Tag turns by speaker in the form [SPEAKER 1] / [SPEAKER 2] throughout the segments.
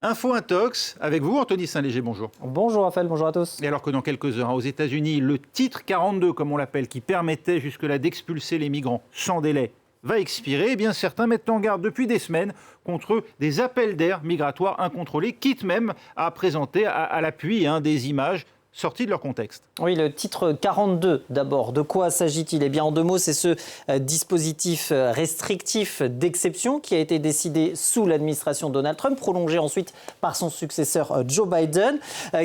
[SPEAKER 1] Info Intox, avec vous Anthony Saint-Léger, bonjour.
[SPEAKER 2] Bonjour Raphaël, bonjour à tous.
[SPEAKER 1] Et alors que dans quelques heures, aux États-Unis, le titre 42, comme on l'appelle, qui permettait jusque-là d'expulser les migrants sans délai, va expirer, eh bien certains mettent en garde depuis des semaines contre des appels d'air migratoires incontrôlés, quitte même à présenter à l'appui des images sorties de leur contexte.
[SPEAKER 2] Oui, le titre 42 d'abord. De quoi s'agit-il? Eh bien, en deux mots, c'est ce dispositif restrictif d'exception qui a été décidé sous l'administration Donald Trump, prolongé ensuite par son successeur Joe Biden,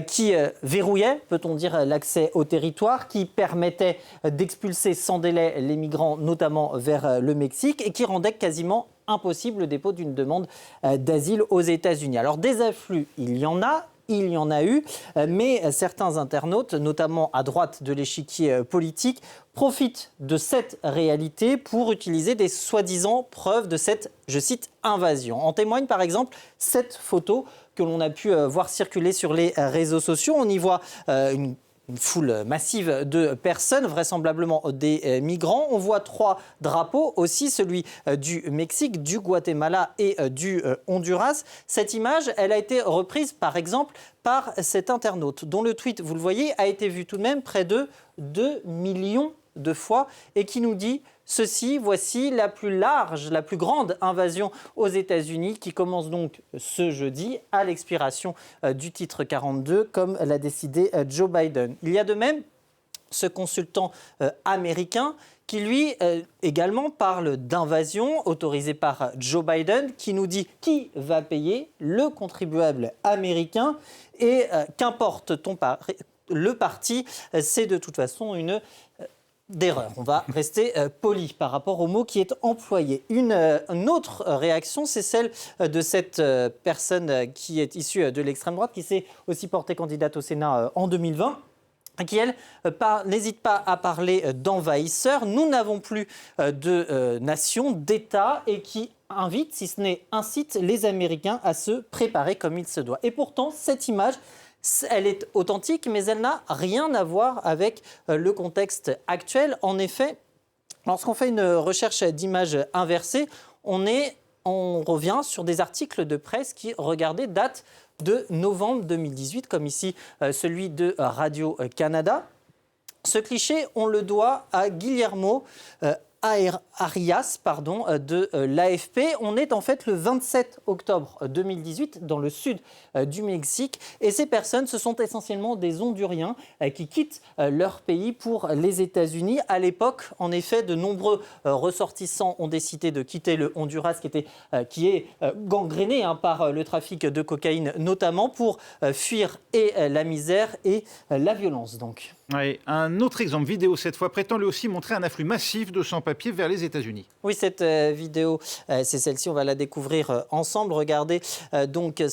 [SPEAKER 2] qui verrouillait, peut-on dire, l'accès au territoire, qui permettait d'expulser sans délai les migrants, notamment vers le Mexique, et qui rendait quasiment impossible le dépôt d'une demande d'asile aux États-Unis. Alors, des afflux, il y en a. Il y en a eu, mais certains internautes, notamment à droite de l'échiquier politique, profitent de cette réalité pour utiliser des soi-disant preuves de cette, je cite, invasion. En témoigne par exemple cette photo que l'on a pu voir circuler sur les réseaux sociaux. On y voit une foule massive de personnes, vraisemblablement des migrants. On voit trois drapeaux aussi, celui du Mexique, du Guatemala et du Honduras. Cette image, elle a été reprise par exemple par cet internaute dont le tweet, vous le voyez, a été vu tout de même près de 2 millions de fois et qui nous dit ceci, voici la plus large, la plus grande invasion aux États-Unis qui commence donc ce jeudi à l'expiration du titre 42 comme l'a décidé Joe Biden. Il y a de même ce consultant américain qui lui également parle d'invasion autorisée par Joe Biden qui nous dit qui va payer le contribuable américain et qu'importe le parti, c'est de toute façon une d'erreur. On va rester poli par rapport au mot qui est employé. Une autre réaction, c'est celle de cette personne qui est issue de l'extrême droite, qui s'est aussi portée candidate au Sénat en 2020. Qui, elle, n'hésite pas à parler d'envahisseurs. Nous n'avons plus de nation, d'État, et qui invite, si ce n'est incite, les Américains à se préparer comme il se doit. Et pourtant, cette image, elle est authentique, mais elle n'a rien à voir avec le contexte actuel. En effet, lorsqu'on fait une recherche d'images inversées, on revient sur des articles de presse qui, regardez, datent de novembre 2018, comme ici celui de Radio-Canada. Ce cliché, on le doit à Guillermo Arias de l'AFP. On est en fait le 27 octobre 2018 dans le sud du Mexique et ces personnes, ce sont essentiellement des Honduriens qui quittent leur pays pour les États-Unis. À l'époque, en effet, de nombreux ressortissants ont décidé de quitter le Honduras qui est gangréné par le trafic de cocaïne notamment pour fuir et la misère et la violence donc.
[SPEAKER 1] Ouais, un autre exemple vidéo cette fois prétend lui aussi montrer un afflux massif de sans-papiers vers les États-Unis.
[SPEAKER 2] Oui, cette vidéo, c'est celle-ci, on va la découvrir ensemble. Regardez donc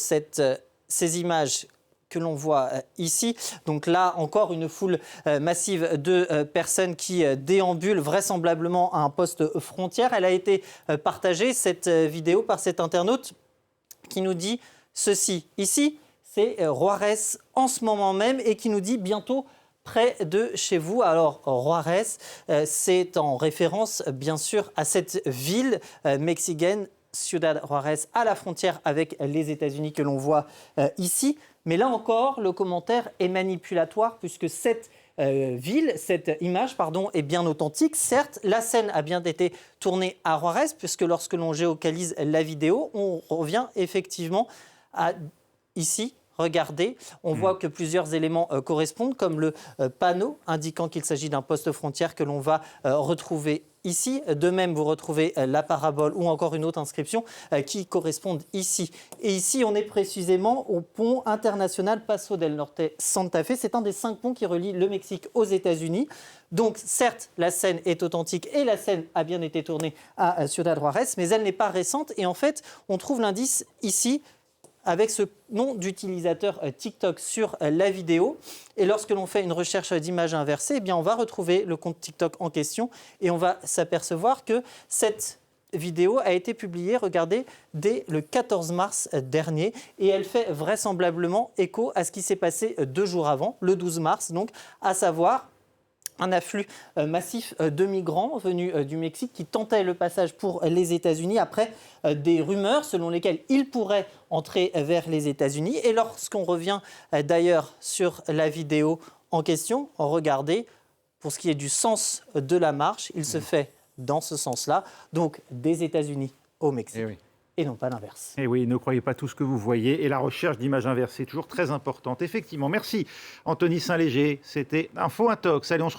[SPEAKER 2] ces images que l'on voit ici. Donc là, encore une foule massive de personnes qui déambulent vraisemblablement à un poste frontière. Elle a été partagée, cette vidéo, par cet internaute qui nous dit ceci. Ici, c'est Juarez en ce moment même et qui nous dit bientôt près de chez vous. Alors, Juarez, c'est en référence, bien sûr, à cette ville mexicaine, Ciudad Juárez, à la frontière avec les États-Unis que l'on voit ici. Mais là encore, le commentaire est manipulatoire puisque cette image, est bien authentique. Certes, la scène a bien été tournée à Juarez puisque lorsque l'on géocalise la vidéo, on revient effectivement à ici. Regardez, on voit que plusieurs éléments correspondent, comme le panneau indiquant qu'il s'agit d'un poste frontière que l'on va retrouver ici. De même, vous retrouvez la parabole ou encore une autre inscription qui correspondent ici. Et ici, on est précisément au pont international Paso del Norte Santa Fe. C'est un des 5 ponts qui relient le Mexique aux États-Unis. Donc, certes, la scène est authentique et la scène a bien été tournée à Ciudad Juárez, mais elle n'est pas récente. Et en fait, on trouve l'indice ici, avec ce nom d'utilisateur TikTok sur la vidéo. Et lorsque l'on fait une recherche d'images inversées, eh bien on va retrouver le compte TikTok en question et on va s'apercevoir que cette vidéo a été publiée, regardez, dès le 14 mars dernier. Et elle fait vraisemblablement écho à ce qui s'est passé 2 jours avant, le 12 mars, donc, à savoir un afflux massif de migrants venus du Mexique qui tentaient le passage pour les États-Unis après des rumeurs selon lesquelles ils pourraient entrer vers les États-Unis. Et lorsqu'on revient d'ailleurs sur la vidéo en question, regardez, pour ce qui est du sens de la marche, il se fait dans ce sens-là, donc des États-Unis au Mexique. Et non pas l'inverse.
[SPEAKER 1] Et oui, ne croyez pas tout ce que vous voyez. Et la recherche d'images inversées est toujours très importante. Effectivement, merci Anthony Saint-Léger. C'était Info Intox. Allez, on se retrouve